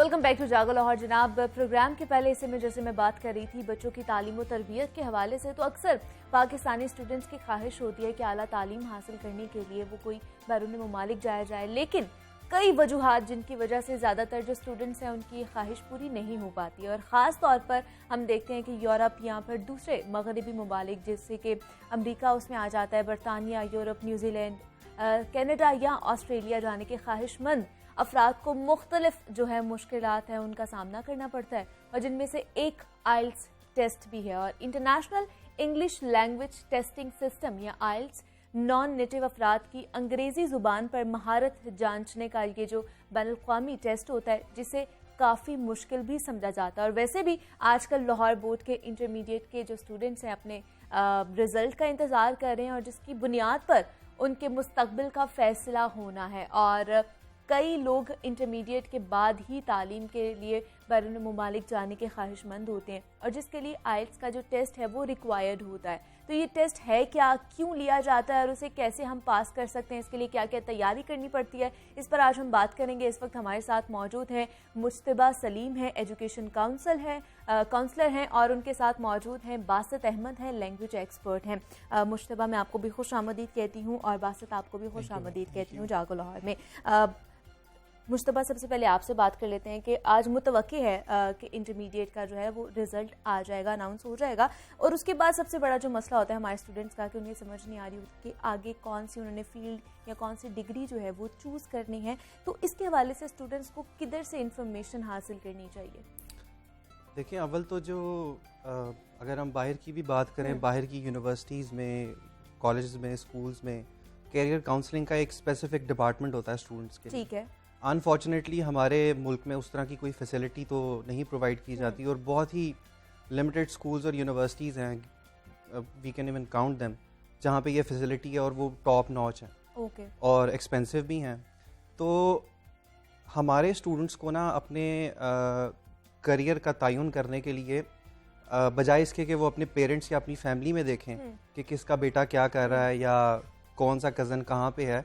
Welcome back to Jago Lahore. جناب, program کے پہلے حصے میں جیسے میں بات کر رہی تھی بچوں کی تعلیم و تربیت کے حوالے سے, تو اکثر پاکستانی اسٹوڈنٹس کی خواہش ہوتی ہے کہ اعلیٰ تعلیم حاصل کرنے کے لیے وہ کوئی بیرون ممالک جایا جائے, لیکن کئی وجوہات جن کی وجہ سے زیادہ تر جو اسٹوڈنٹس ہیں ان کی خواہش پوری نہیں ہو پاتی ہے. اور خاص طور پر ہم دیکھتے ہیں کہ یورپ یا پھر دوسرے مغربی ممالک جیسے کہ امریکہ اس میں آ جاتا ہے, برطانیہ, یورپ, نیوزی لینڈ, کینیڈا یا آسٹریلیا جانے کے خواہش مند افراد کو مختلف جو ہے مشکلات ہیں ان کا سامنا کرنا پڑتا ہے, اور جن میں سے ایک آئلٹس ٹیسٹ بھی ہے. اور international English language testing system یا آئلٹس نان نیٹو افراد کی انگریزی زبان پر مہارت جانچنے کا یہ جو بین الاقوامی ٹیسٹ ہوتا ہے جسے کافی مشکل بھی سمجھا جاتا ہے. اور ویسے بھی آج کل لاہور بورڈ کے انٹرمیڈیٹ کے جو اسٹوڈنٹس ہیں اپنے رزلٹ کا انتظار کر رہے ہیں, اور جس کی بنیاد پر ان کے مستقبل کا فیصلہ ہونا ہے. اور کئی لوگ انٹرمیڈیٹ کے بعد ہی تعلیم کے لیے بیرون ممالک جانے کے خواہش مند ہوتے ہیں, اور جس کے لیے آئلٹس کا جو ٹیسٹ ہے وہ ریکوائرڈ ہوتا ہے. تو یہ ٹیسٹ ہے کیا, کیوں لیا جاتا ہے, اور اسے کیسے ہم پاس کر سکتے ہیں, اس کے لیے کیا کیا تیاری کرنی پڑتی ہے, اس پر آج ہم بات کریں گے. اس وقت ہمارے ساتھ موجود ہیں مجتبیٰ سلیم ہیں, ایجوکیشن کاؤنسلر ہیں, اور ان کے ساتھ موجود ہیں باسط احمد ہیں, لینگویج ایکسپرٹ ہیں. مجتبیٰ, میں آپ کو بھی خوش آمدید کہتی ہوں, اور باسط آپ کو بھی خوش آمدید کہتی ہوں جاگو لاہور میں. مجتبیٰ, سب سے پہلے آپ سے بات کر لیتے ہیں کہ آج متوقع ہے کہ انٹرمیڈیٹ کا جو ہے وہ رزلٹ آ جائے گا, اناؤنس ہو جائے گا, اور اس کے بعد سب سے بڑا جو مسئلہ ہوتا ہے ہمارے اسٹوڈنٹس کا کہ انہیں سمجھ نہیں آ رہی ہوتی کہ آگے کون سی انہوں نے فیلڈ یا کون سی ڈگری جو ہے وہ چوز کرنی ہے. تو اس کے حوالے سے اسٹوڈنٹس کو کدھر سے انفارمیشن حاصل کرنی چاہیے؟ دیکھیں, اول تو جو اگر ہم باہر کی بھی بات کریں, باہر کی یونیورسٹیز میں, کالجز میں, اسکولز میں کیریئر کاؤنسلنگ کا ایک اسپیسیفک ڈپارٹمنٹ ہوتا ہے اسٹوڈنٹس کے لیے. ٹھیک ہے. انفارچونیٹلی ہمارے ملک میں اس طرح کی کوئی فیسلٹی تو نہیں پرووائڈ کی جاتی, اور بہت ہی لمیٹڈ اسکولز اور یونیورسٹیز ہیں, we can even count them, جہاں پہ یہ فیسلٹی ہے, اور وہ ٹاپ ناچ ہیں اور ایکسپینسو بھی ہیں. تو ہمارے اسٹوڈنٹس کو نا اپنے کریئر کا تعین کرنے کے لیے بجائے اس کے کہ وہ اپنے پیرنٹس یا اپنی فیملی میں دیکھیں کہ کس کا بیٹا کیا کر رہا ہے یا کون سا کزن کہاں پہ ہے,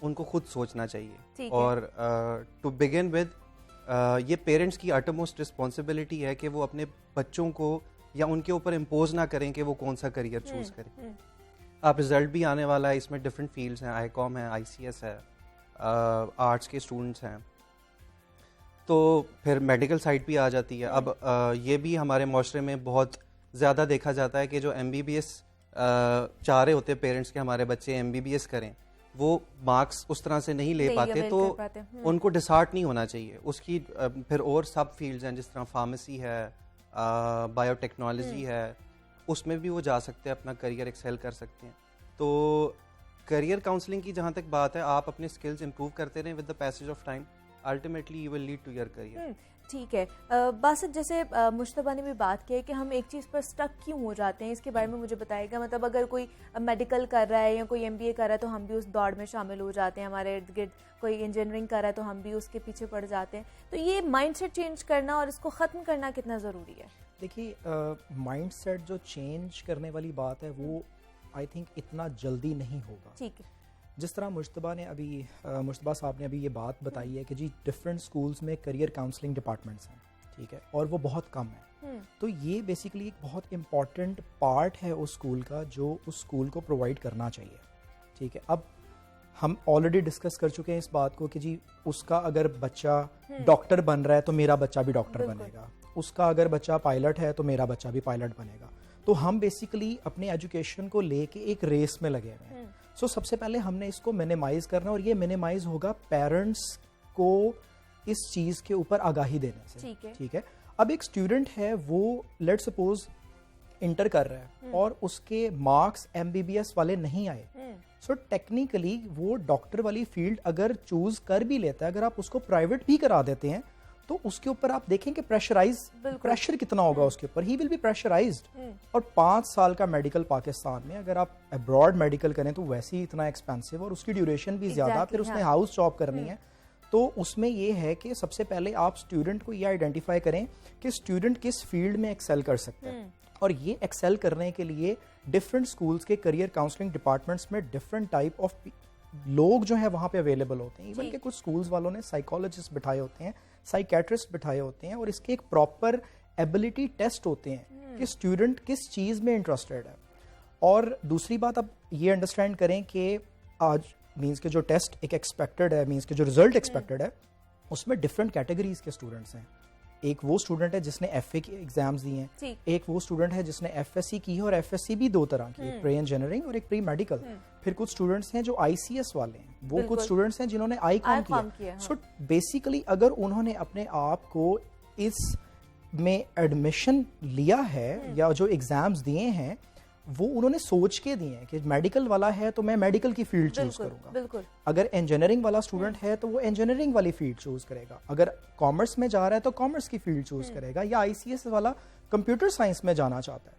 ان کو خود سوچنا چاہیے. اور ٹو بگن ود, یہ پیرنٹس کی اٹموسٹ رسپانسبلٹی ہے کہ وہ اپنے بچوں کو یا ان کے اوپر امپوز نہ کریں کہ وہ کون سا کریئر چوز کریں. اب رزلٹ بھی آنے والا ہے, اس میں ڈفرینٹ فیلڈس ہیں, آئی کام ہے, آئی سی ایس ہے, آرٹس کے اسٹوڈنٹس ہیں, تو پھر میڈیکل سائڈ بھی آ جاتی ہے. اب یہ بھی ہمارے معاشرے میں بہت زیادہ دیکھا جاتا ہے کہ جو ایم بی بی ایس چاہ رہے ہوتے پیرنٹس کے ہمارے بچے ایم بی بی ایس کریں, وہ مارکس اس طرح سے نہیں لے پاتے, تو ان کو ڈسہارٹ نہیں ہونا چاہیے. اس کی پھر اور سب فیلڈز ہیں, جس طرح فارمیسی ہے, بایو ٹیکنالوجی ہے, اس میں بھی وہ جا سکتے ہیں, اپنا کریئر ایکسیل کر سکتے ہیں. تو کریئر کاؤنسلنگ کی جہاں تک بات ہے, آپ اپنے اسکلز امپروو کرتے رہیں with the passage of time, ultimately you will lead to your career. ٹھیک ہے. باسط, جیسے مجتبیٰ نے بھی بات کی ہے کہ ہم ایک چیز پر اسٹک کیوں ہو جاتے ہیں, اس کے بارے میں مجھے بتائے گا. مطلب اگر کوئی میڈیکل کر رہا ہے یا کوئی ایم بی اے کر رہا ہے تو ہم بھی اس دوڑ میں شامل ہو جاتے ہیں, ہمارے ارد گرد کوئی انجینئرنگ کر رہا ہے تو ہم بھی اس کے پیچھے پڑ جاتے ہیں. تو یہ مائنڈ سیٹ چینج کرنا اور اس کو ختم کرنا کتنا ضروری ہے؟ دیکھیے, مائنڈ سیٹ جو چینج کرنے والی بات ہے وہ آئی تھنک اتنا جلدی نہیں ہوگا. ٹھیک ہے. جس طرح مجتبیٰ صاحب نے ابھی یہ بات بتائی ہے کہ جی ڈفرینٹ اسکولس میں کریئر کاؤنسلنگ ڈپارٹمنٹس ہیں, ٹھیک ہے, اور وہ بہت کم ہے. تو یہ بیسیکلی ایک بہت امپورٹنٹ پارٹ ہے اس اسکول کا جو اس اسکول کو پرووائڈ کرنا چاہیے. ٹھیک ہے. اب ہم آلریڈی ڈسکس کر چکے ہیں اس بات کو کہ جی اس کا اگر بچہ ڈاکٹر بن رہا ہے تو میرا بچہ بھی ڈاکٹر بنے گا, اس کا اگر بچہ پائلٹ ہے تو میرا بچہ بھی پائلٹ بنے گا. تو ہم بیسیکلی اپنے ایجوکیشن کو لے کے ایک ریس میں لگے ہوئے ہیں. سو سب سے پہلے ہم نے اس کو منیمائز کرنا, اور یہ منیمائز ہوگا پیرنٹس کو اس چیز کے اوپر آگاہی دینے سے. ٹھیک ہے. اب ایک اسٹوڈنٹ ہے, وہ لیٹ سپوز انٹر کر رہا ہے اور اس کے marks M B B S والے نہیں آئے, سو ٹیکنیکلی وہ ڈاکٹر والی فیلڈ اگر چوز کر بھی لیتا ہے, اگر آپ اس کو پرائیویٹ بھی کرا دیتے ہیں تو اس کے اوپر آپ دیکھیں کہ پریشر کتنا ہوگا اس کے اوپر. ہی ول بی پریشرائزڈ. اور 5 سال کا میڈیکل پاکستان میں اگر آپ ابراڈ میڈیکل کریں تو ویسے ہی اتنا ایکسپینسو, اور اس کی ڈیوریشن بھی زیادہ, پھر اس نے ہاؤس جاب کرنی ہے. تو اس میں یہ ہے کہ سب سے پہلے آپ اسٹوڈنٹ کو یہ آئیڈینٹیفائی کریں کہ اسٹوڈنٹ کس فیلڈ میں ایکسیل کر سکتے ہیں, اور یہ ایکسیل کرنے کے لیے ڈفرینٹ اسکولس کے کریئر کاؤنسلنگ ڈپارٹمنٹس میں ڈفرینٹ ٹائپ آف لوگ جو ہیں وہاں پہ اویلیبل ہوتے ہیں. ایون کہ کچھ اسکولز والوں نے سائیکالوجسٹ بٹھائے ہوتے ہیں, سائیکیٹرسٹ بٹھائے ہوتے ہیں, اور اس کے ایک پراپر ایبلٹی ٹیسٹ ہوتے ہیں کہ اسٹوڈنٹ کس چیز میں انٹرسٹیڈ ہے. اور دوسری بات اب یہ انڈرسٹینڈ کریں کہ آج مینس کہ جو ٹیسٹ ایک ایکسپیکٹڈ ہے, مینس کہ جو رزلٹ ایکسپیکٹڈ ہے, اس میں ڈفرینٹ کیٹیگریز کے اسٹوڈنٹس ہیں. ایک وہ اسٹوڈنٹ ہے جس نے ایف اے کے ایگزامز دیے ہیں, ایک وہ اسٹوڈنٹ ہے جس نے ایف ایس سی کی ہے, اور ایف ایس سی بھی دو طرح کی, ایک پری انجینئرنگ اور ایک پری میڈیکل. پھر کچھ اسٹوڈنٹس ہیں جو آئی سی ایس والے ہیں, وہ کچھ اسٹوڈنٹس ہیں جنہوں نے آئی کام کیا. سو بیسیکلی اگر انہوں نے اپنے آپ کو اس میں ایڈمیشن لیا ہے یا جو ایگزامز دیے ہیں وہ انہوں نے سوچ کے دیے ہیں کہ میڈیکل والا ہے تو میں میڈیکل کی فیلڈ چوز کروں گا, اگر انجینئرنگ والا اسٹوڈنٹ ہے تو وہ انجینئرنگ والی فیلڈ چوز کرے گا, اگر کامرس میں جا رہا ہے تو کامرس کی فیلڈ چوز کرے گا, یا آئی سی ایس والا کمپیوٹر سائنس میں جانا چاہتا ہے.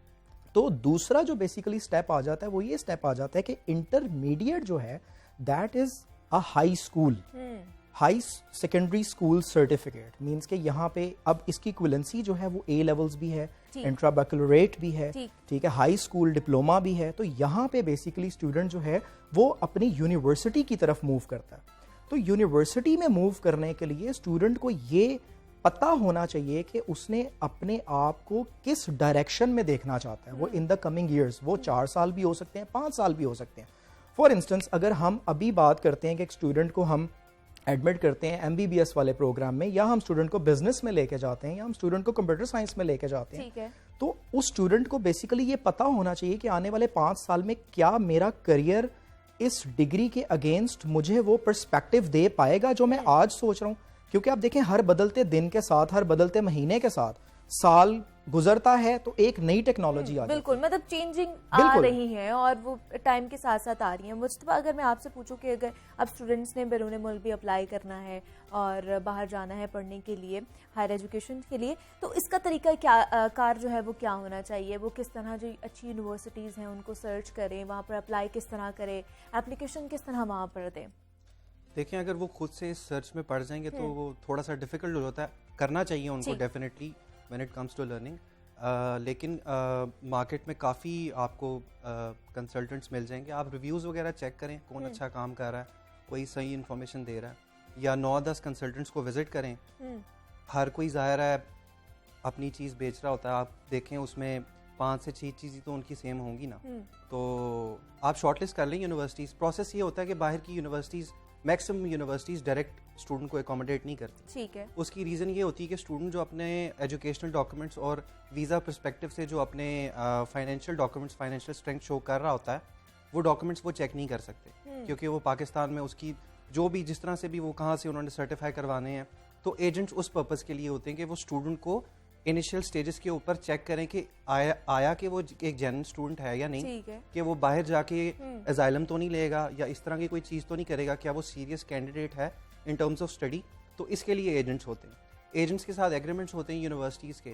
تو دوسرا جو بیسیکلی اسٹیپ آ جاتا ہے وہ یہ اسٹیپ آ جاتا ہے کہ انٹرمیڈیٹ جو ہے that is a high school, high secondary school certificate, means کہ یہاں پہ اب اس کی ایکویلنسی جو ہے وہ اے لیولز بھی ہے, انٹرا بیکلوریٹ بھی ہے, ٹھیک ہے, ہائی اسکول ڈپلوما بھی ہے. تو یہاں پہ بیسیکلی اسٹوڈنٹ جو ہے وہ اپنی یونیورسٹی کی طرف موو کرتا ہے. تو یونیورسٹی میں موو کرنے کے لیے اسٹوڈنٹ کو یہ پتا ہونا چاہیے کہ اس نے اپنے آپ کو کس ڈائریکشن میں دیکھنا چاہتا ہے. وہ ان دا کمنگ ایئرس, وہ 4 سال بھی ہو سکتے ہیں, 5 سال بھی ہو سکتے ہیں. فار انسٹنس اگر ہم ابھی بات کرتے ہیں کہ ایک اسٹوڈنٹ کو ہم ایڈمٹ کرتے ہیں ایم بی بی ایس والے پروگرام میں, یا ہم اسٹوڈنٹ کو بزنس میں لے کے جاتے ہیں, یا ہم اسٹوڈنٹ کو کمپیوٹر سائنس میں لے کے جاتے ہیں, تو اس اسٹوڈنٹ کو بیسیکلی یہ پتا ہونا چاہیے کہ آنے والے 5 سال میں کیا میرا کریئر اس ڈگری کے اگینسٹ مجھے وہ پرسپیکٹو دے پائے گا جو میں آج سوچ رہا ہوں. کیونکہ آپ دیکھیں ہر بدلتے دن کے ساتھ, ہر بدلتے مہینے کے ساتھ سال گزرتا ہے تو ایک نئی ٹیکنالوجی آ جاتی ہے. بالکل, مطلب چینجنگ آ رہی ہے اور وہ ٹائم کے ساتھ ساتھ آ رہی ہیں. مجتبیٰ اگر میں آپ سے پوچھوں کہ اگر اب اسٹوڈنٹس نے بیرون ملک بھی اپلائی کرنا ہے اور باہر جانا ہے پڑھنے کے لیے, ہائر ایجوکیشن کے لیے, تو اس کا طریقہ کیا کار جو ہے وہ کیا ہونا چاہیے؟ وہ کس طرح جو اچھی یونیورسٹیز ہیں ان کو سرچ کریں, وہاں پر اپلائی کس طرح کریں, اپلیکیشن کس طرح وہاں پر دیں؟ دیکھیں اگر وہ خود سے سرچ میں پڑھ جائیں گے تو وہ تھوڑا سا ڈیفیکلٹ ہوتا ہے, کرنا چاہیے ان کو definitely when it comes to learning. لیکن مارکیٹ میں کافی آپ کو کنسلٹنٹس مل جائیں گے, آپ ریویوز وغیرہ چیک کریں, کون اچھا کام کر رہا ہے, کوئی صحیح انفارمیشن دے رہا ہے, یا 9-10 کنسلٹنٹس کو وزٹ کریں. ہر کوئی ظاہر ہے اپنی چیز بیچ رہا ہوتا ہے, آپ دیکھیں اس میں 5 سے 6 چیزیں تو ان کی سیم ہوں گی نا, تو آپ شارٹ لسٹ کر لیں یونیورسٹیز. پروسیس یہ ہوتا ہے کہ باہر کی universities, maximum universities direct student کو اکوموڈیٹ نہیں کرتی. ٹھیک ہے, اس کی ریزن یہ ہوتی ہے کہ اسٹوڈنٹ جو اپنے ایجوکیشنل ڈاکومنٹس اور ویزا پرسپیکٹو سے جو اپنے فائنینشیل ڈاکومنٹس, فائنینشیل اسٹرینتھ شو کر رہا ہوتا ہے, وہ ڈاکومنٹس وہ چیک نہیں کر سکتے, کیونکہ وہ پاکستان میں اس کی جو بھی جس طرح سے بھی وہ کہاں سے انہوں نے سرٹیفائی کروانے ہیں, تو ایجنٹس اس پرپز کے لیے ہوتے ہیں کہ وہ اسٹوڈنٹ کو انیشیل سٹیجز کے اوپر چیک کریں کہ آیا کہ وہ ایک جینوئن اسٹوڈنٹ ہے یا نہیں, کہ وہ باہر جا کے اسائلم تو نہیں لے گا یا اس طرح کی کوئی چیز تو نہیں کرے گا, کیا وہ سیریس کینڈیڈیٹ ہے ان ٹرمز آف اسٹڈی. تو اس کے لیے ایجنٹس ہوتے ہیں, ایجنٹس کے ساتھ ایگریمنٹس ہوتے ہیں یونیورسٹیز کے.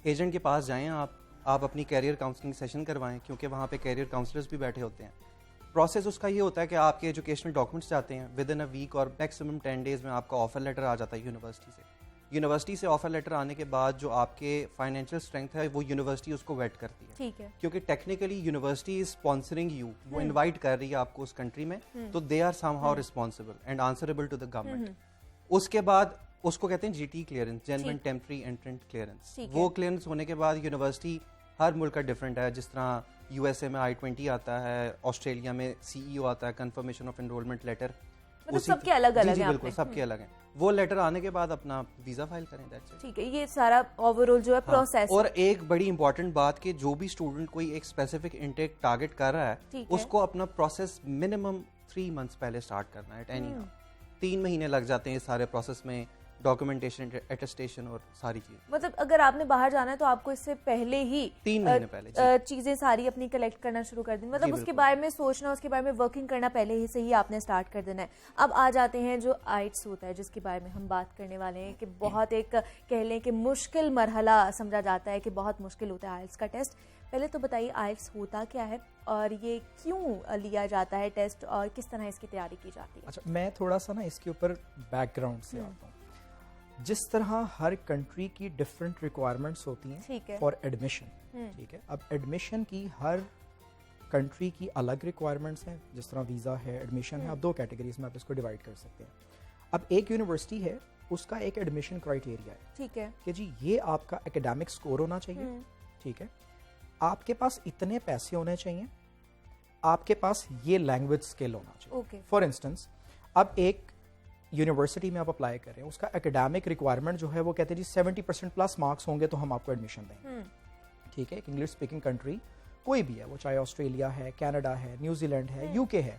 ایجنٹ کے پاس جائیں آپ اپنی کیریئر کاؤنسلنگ سیشن کروائیں, کیونکہ وہاں پہ کیریئر کاؤنسلرز بھی بیٹھے ہوتے ہیں. پروسیس اس کا یہ ہوتا ہے کہ آپ کے ایجوکیشنل ڈاکومنٹس جاتے ہیں, ود ان اے ویک اور میکسیمم 10 days میں آپ کا آفر لیٹر آ جاتا ہے یونیورسٹی سے. یونیورسٹی سے آفر لیٹر آنے کے بعد جو آپ کے فائنینشیل اسٹرینتھ ہے وہ یونیورسٹی اس کو ویٹ کرتی ہے. ٹھیک ہے, کیونکہ technically university is sponsoring you, وہ انوائٹ کر رہی ہے آپ کو اس کنٹری میں, تو they are somehow responsible and answerable to the government. اس کے بعد اس کو کہتے ہیں G T clearance, genuine temporary entrant clearance. وہ کلیئرنس ہونے کے بعد یونیورسٹی ہر ملک کا ڈفرینٹ ہے, جس طرح یو ایس اے میں I-20 آتا ہے, آسٹریلیا میں CEO آتا ہے, کنفرمیشن آف انرولمنٹ لیٹر, سب کے الگ الگ ہیں. بالکل سب کے الگ ہیں. وہ لیٹر آنے کے بعد اپنا ویزا فائل کریں. ٹھیک ہے, یہ سارا اوور آل جو ہے پروسیس. اور ایک بڑی امپورٹنٹ بات کہ جو بھی اسٹوڈنٹ کوئی ایک اسپیسیفک انٹیک ٹارگیٹ کر رہا ہے, اس کو اپنا پروسیس منیمم 3 months پہلے اسٹارٹ کرنا ہے. 3 مہینے لگ جاتے ہیں سارے پروسیس میں, ڈاکومنٹیشن, اٹیسٹیشن اور ساری چیز. مطلب اگر آپ نے باہر جانا ہے تو آپ کو اس سے پہلے ہی 3 مہینے پہلے چیزیں ساری اپنی کلیکٹ کرنا شروع کر دیں, مطلب اس کے بارے میں سوچنا, اس کے بارے میں ورکنگ کرنا پہلے ہی سے ہی آپ نے اسٹارٹ کر دینا ہے. اب آ جاتے ہیں جو آئلٹس ہوتا ہے, جس کے بارے میں ہم بات کرنے والے ہیں, کہ بہت ایک کہہ لیں کہ مشکل مرحلہ سمجھا جاتا ہے, کہ بہت مشکل ہوتا ہے آئلٹس کا ٹیسٹ. پہلے تو بتائیے آئلٹس ہوتا کیا ہے اور یہ کیوں لیا جاتا ہے ٹیسٹ, اور کس طرح اس کی تیاری کی جاتی ہے؟ اچھا, میں تھوڑا سا نا اس کے اوپر بیک گراؤنڈ سے آتا ہوں. جس طرح ہر کنٹری کی ڈفرینٹ ریکوائرمنٹس ہوتی ہیں فار ایڈمیشن, ٹھیک ہے, اب ایڈمیشن کی ہر کنٹری کی الگ ریکوائرمنٹس ہیں, جس طرح ویزا ہے, ایڈمیشن ہے, آپ 2 کیٹیگریز میں آپ اس کو ڈیوائڈ کر سکتے ہیں. اب ایک یونیورسٹی ہے, اس کا ایک ایڈمیشن کرائٹیریا ہے, ٹھیک ہے, کہ جی یہ آپ کا اکیڈیمک سکور ہونا چاہیے, ٹھیک ہے, آپ کے پاس اتنے پیسے ہونے چاہیے, آپ کے پاس یہ لینگویج اسکل ہونا چاہیے. فار انسٹنس اب ایک یونیورسٹی میں آپ اپلائی کر رہے ہیں, اس کا اکیڈیمک ریکوائرمنٹ جو ہے وہ کہتے ہیں جی 70% پلس مارکس ہوں گے تو ہم آپ کو ایڈمیشن دیں گے, ٹھیک ہے. ایک انگلش اسپیکنگ کنٹری کوئی بھی ہے, وہ چاہے آسٹریلیا ہے, کینیڈا ہے, نیوزی لینڈ ہے, یو کے ہے,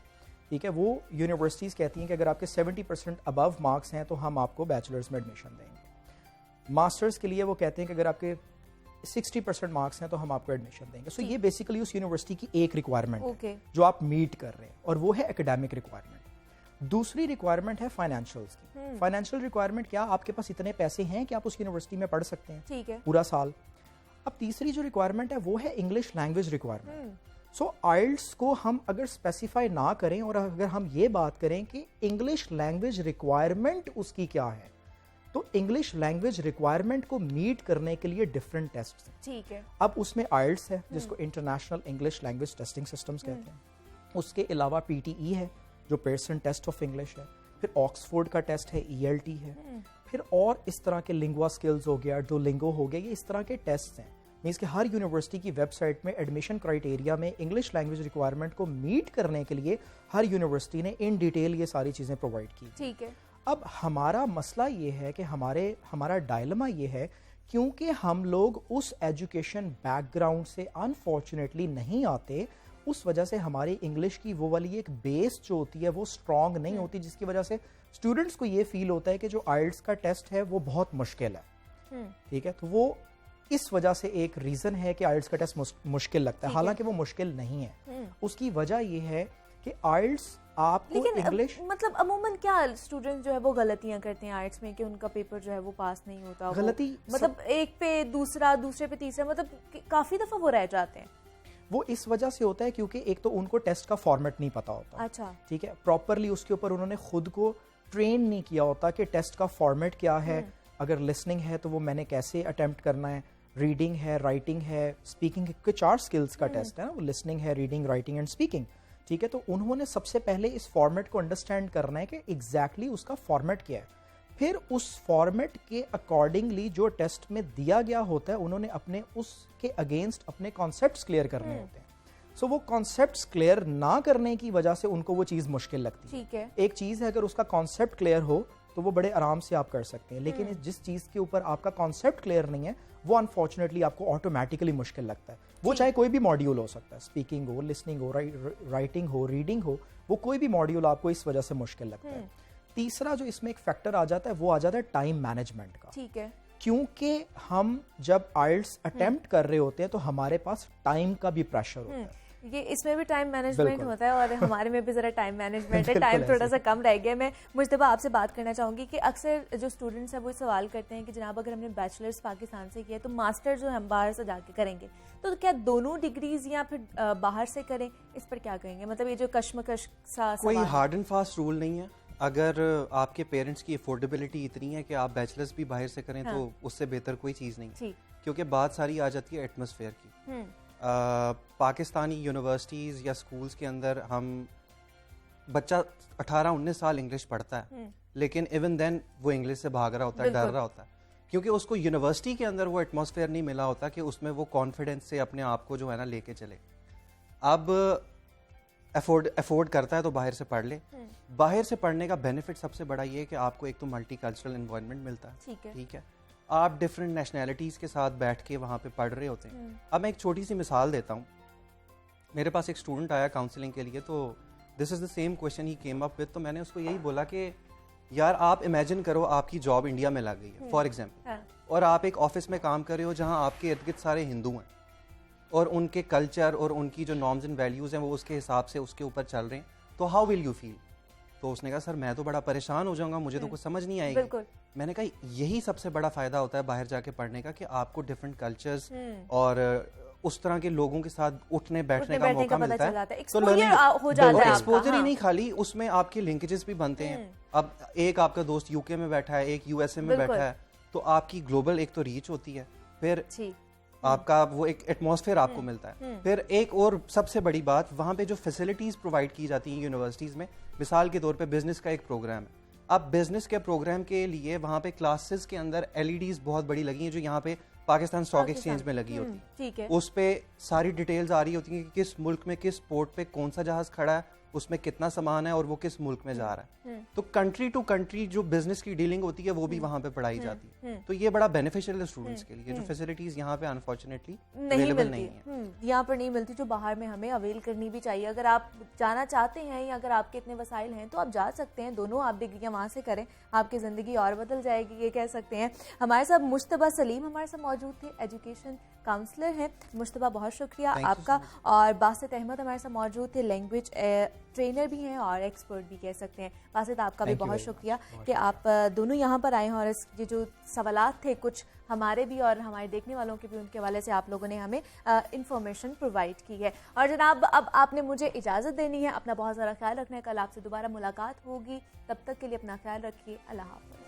ٹھیک ہے, وہ یونیورسٹیز کہتی ہیں کہ اگر آپ کے 70% ابو مارکس ہیں تو ہم آپ کو بیچلرز میں ایڈمیشن دیں گے. ماسٹرز کے لیے وہ کہتے ہیں کہ اگر آپ کے 60% مارکس ہیں تو ہم آپ کو ایڈمیشن دیں گے. سو یہ بیسیکلی اس یونیورسٹی کی ایک ریکوائرمنٹ ہے جو آپ میٹ کر رہے ہیں, اور وہ ہے اکیڈیمک ریکوائرمنٹ. دوسری ریکوائرمنٹ ہے فائنینشیلز کی. فائنینشیل ریکوائرمنٹ کیا, آپ کے پاس اتنے پیسے ہیں کہ آپ اس یونیورسٹی میں پڑھ سکتے ہیں, ٹھیک ہے, پورا سال. اب تیسری جو ریکوائرمنٹ ہے وہ ہے انگلش لینگویج ریکوائرمنٹ. سو آئلٹس کو ہم اگر اسپیسیفائی نہ کریں اور اگر ہم یہ بات کریں کہ انگلش لینگویج ریکوائرمنٹ اس کی کیا ہے, تو انگلش لینگویج ریکوائرمنٹ کو میٹ کرنے کے لیے ڈفرینٹ ٹیسٹ ہیں, ٹھیک ہے. اب اس میں آئلٹس ہے جس کو international English language testing systems کہتے ہیں. اس کے علاوہ PTE ہے جو پیئرسن ٹیسٹ آف انگلش ہے, پھر آکسفورڈ کا ٹیسٹ ہے, ELT ہے, پھر اور اس طرح کے لنگوا اسکلز ہو گیا, ڈولنگو ہو گیا, یہ اس طرح کے ٹیسٹ ہیں. مینس کہ ہر یونیورسٹی کی ویب سائٹ میں ایڈمیشن کرائٹیریا میں انگلش لینگویج ریکوائرمنٹ کو میٹ کرنے کے لیے ہر یونیورسٹی نے ان ڈیٹیل یہ ساری چیزیں پرووائڈ کی, ٹھیک ہے. اب ہمارا مسئلہ یہ ہے کہ ہمارا ڈائلما یہ ہے, کیونکہ ہم لوگ اس ایجوکیشن بیک گراؤنڈ سے انفارچونیٹلی نہیں آتے, اس وجہ سے ہماری انگلش کی وہ والی ایک بیس جو ہوتی ہے وہ اسٹرانگ نہیں ہوتی, جس کی وجہ سے اسٹوڈنٹس کو یہ فیل ہوتا ہے کہ جو آئلٹس کا ٹیسٹ ہے وہ بہت مشکل ہے, ٹھیک ہے. تو وہ اس وجہ سے ایک ریزن ہے کہ آئلٹس کا ٹیسٹ مشکل لگتا ہے, حالانکہ وہ مشکل نہیں ہے. اس کی وجہ یہ ہے کہ آئلٹس آپ کو انگلش, مطلب عموماً کیا اسٹوڈنٹ جو ہے وہ غلطیاں کرتے ہیں آئلٹس میں کہ ان کا پیپر جو ہے وہ پاس نہیں ہوتا, غلطی مطلب ایک پہ دوسرا, دوسرے پہ تیسرا, مطلب کافی دفعہ وہ رہ جاتے ہیں. وہ اس وجہ سے ہوتا ہے کیونکہ ایک تو ان کو ٹیسٹ کا فارمیٹ نہیں پتا ہوتا, اچھا, ٹھیک ہے, پراپرلی اس کے اوپر انہوں نے خود کو ٹرین نہیں کیا ہوتا کہ ٹیسٹ کا فارمیٹ کیا ہے. اگر لسننگ ہے تو وہ میں نے کیسے اٹیمپٹ کرنا ہے, ریڈنگ ہے, رائٹنگ ہے, اسپیکنگ کے 4 اسکلس کا ٹیسٹ ہے, وہ لسننگ ہے, ریڈنگ, رائٹنگ اینڈ اسپیکنگ, ٹھیک ہے. تو انہوں نے سب سے پہلے اس فارمیٹ کو انڈرسٹینڈ کرنا ہے کہ ایگزیکٹلی اس کا فارمیٹ کیا ہے. پھر اس فارمیٹ کے اکارڈنگلی جو ٹیسٹ میں دیا گیا ہوتا ہے انہوں نے اپنے اس کے اگینسٹ اپنے کانسیپٹس کلیئر کرنے ہوتے ہیں. سو وہ کانسیپٹس کلیئر نہ کرنے کی وجہ سے ان کو وہ چیز مشکل لگتی ہے, ٹھیک ہے. ایک چیز ہے اگر اس کا کانسیپٹ کلیئر ہو تو وہ بڑے آرام سے آپ کر سکتے ہیں, لیکن جس چیز کے اوپر آپ کا کانسیپٹ کلیئر نہیں ہے وہ انفارچونیٹلی آپ کو آٹومیٹکلی مشکل لگتا ہے. وہ چاہے کوئی بھی ماڈیول ہو سکتا ہے, اسپیکنگ ہو, لسننگ ہو, رائٹنگ ہو, ریڈنگ ہو, وہ کوئی بھی ماڈیول آپ کو اس وجہ سے مشکل لگتا ہے. تیسرا جو اس میں ایک فیکٹر آ جاتا ہے وہ آ جاتا ہے ٹائم مینجمنٹ کا, ٹھیک ہے. کیونکہ ہم جب آئلٹس اٹیمپٹ کر رہے ہوتے ہیں تو ہمارے پاس ٹائم کا بھی پریشر ہوتا ہے. یہ اس میں بھی ٹائم مینجمنٹ ہوتا ہے اور ہمارے میں بھی ذرا ٹائم مینجمنٹ ہے, ٹائم تھوڑا سا کم رہ گیا. میں مجتبیٰ آپ سے بات کرنا چاہوں گی کہ اکثر جو اسٹوڈنٹس ہیں وہ سوال کرتے ہیں کہ جناب اگر ہم نے بیچلرس پاکستان سے کیا ہے تو ماسٹر جو ہم باہر سے جا کے کریں گے, تو کیا دونوں ڈگریز یا پھر باہر سے کریں, اس پر کیا کہیں گے؟ مطلب یہ جو کشمکش سا کوئی ہارڈ اینڈ فاسٹ رول نہیں ہے. اگر آپ کے پیرنٹس کی افورڈیبلٹی اتنی ہے کہ آپ بیچلرس بھی باہر سے کریں تو اس سے بہتر کوئی چیز نہیں, کیونکہ بات ساری آ جاتی ہے ایٹماسفیئر کی. پاکستانی یونیورسٹیز یا سکولز کے اندر ہم بچہ 18-19 سال انگلش پڑھتا ہے, لیکن ایون دین وہ انگلش سے بھاگ رہا ہوتا ہے, ڈر رہا ہوتا ہے, کیونکہ اس کو یونیورسٹی کے اندر وہ ایٹماسفیئر نہیں ملا ہوتا کہ اس میں وہ کانفیڈنس سے اپنے آپ کو جو ہے نا لے کے چلے. اب افورڈ کرتا ہے تو باہر سے پڑھ لے. باہر سے پڑھنے کا بینیفٹ سب سے بڑا یہ ہے کہ آپ کو ایک تو ملٹی کلچرل انوائرمنٹ ملتا ہے, ٹھیک ہے, آپ ڈفرینٹ نیشنلٹیز کے ساتھ بیٹھ کے وہاں پہ پڑھ رہے ہوتے ہیں. اب میں ایک چھوٹی سی مثال دیتا ہوں. میرے پاس ایک اسٹوڈنٹ آیا کاؤنسلنگ کے لیے, تو this is the same question ہی کیم اپ وتھ. تو میں نے اس کو یہی بولا کہ یار آپ امیجن کرو آپ کی جاب انڈیا میں لگ گئی ہے فار ایگزامپل, اور آپ ایک آفس میں کام کر رہے ہو جہاں آپ کے ارد گرد سارے ہندو ہیں اور ان کے کلچر اور ان کی جو نارمز اینڈ ویلیوز ہیں وہ اس کے حساب سے اس کے اوپر چل رہے ہیں, تو ہاؤ ول یو فیل؟ تو اس نے کہا سر میں تو بڑا پریشان ہو جاؤں گا, مجھے تو کچھ سمجھ نہیں آئے گی. میں نے کہا یہی سب سے بڑا فائدہ ہوتا ہے باہر جا کے پڑھنے کا کہ آپ کو ڈفرینٹ کلچرز اور اس طرح کے لوگوں کے ساتھ اٹھنے بیٹھنے کا موقع ملتا ہے. تو ایکسپوجر ہی نہیں خالی, اس میں آپ کے لنکیجز بھی بنتے ہیں. اب ایک آپ کا دوست UK میں بیٹھا ہے, ایک USA میں بیٹھا ہے, تو آپ کی گلوبل ایک تو ریچ ہوتی ہے. پھر آپ کا وہ ایک ایٹماسفیئر آپ کو ملتا ہے. پھر ایک اور سب سے بڑی بات, وہاں پہ جو فیسلٹیز پرووائڈ کی جاتی ہیں یونیورسٹیز میں, مثال کے طور پہ بزنس کا ایک پروگرام ہے. اب بزنس کے پروگرام کے لیے وہاں پہ کلاسز کے اندر LEDs بہت بڑی لگی ہیں, جو یہاں پہ پاکستان اسٹاک ایکسچینج میں لگی ہوتی ہے. اس پہ ساری ڈیٹیلز آ رہی ہوتی ہیں کہ کس ملک میں کس پورٹ پہ کون سا جہاز کھڑا ہے, اس میں کتنا سامان ہے اور وہ کس ملک میں جا رہا ہے. تو کنٹری ٹو کنٹری جو بزنس کی ڈیلنگ ہوتی ہے وہ بھی وہاں پہ پڑھائی جاتی ہے. تو یہ بڑا بینیفیشیل ہے اسٹوڈنٹس کے لیے, جو فیسلٹیز یہاں پہ انفارچونیٹلی اویلیبل نہیں ہے, یہاں پر نہیں ملتی, جو باہر میں ہمیں اویل کرنی بھی چاہیے. اگر آپ جانا چاہتے ہیں یا اگر آپ کے اتنے وسائل ہیں تو آپ جا سکتے ہیں, دونوں آپ ڈگریاں وہاں سے کریں, آپ کی زندگی اور بدل جائے گی, یہ کہہ سکتے ہیں. ہمارے ساتھ مجتبیٰ سلیم ہمارے ساتھ موجود تھے, ایجوکیشن کاؤنسلر ہیں. مجتبیٰ بہت شکریہ آپ کا. اور باسط احمد ہمارے ساتھ موجود تھے, لینگویج ٹرینر بھی ہیں اور ایکسپرٹ بھی کہہ سکتے ہیں. باسط آپ کا بھی بہت شکریہ کہ آپ دونوں یہاں پر آئے ہیں, اور یہ جو سوالات تھے کچھ ہمارے بھی اور ہمارے دیکھنے والوں کے بھی, ان کے حوالے سے آپ لوگوں نے ہمیں انفارمیشن پرووائڈ کی ہے. اور جناب اب آپ نے مجھے اجازت دینی ہے, اپنا بہت سارا خیال رکھنا ہے. کل آپ سے دوبارہ ملاقات ہوگی, تب تک کے لیے اپنا خیال رکھیے. اللہ حافظ.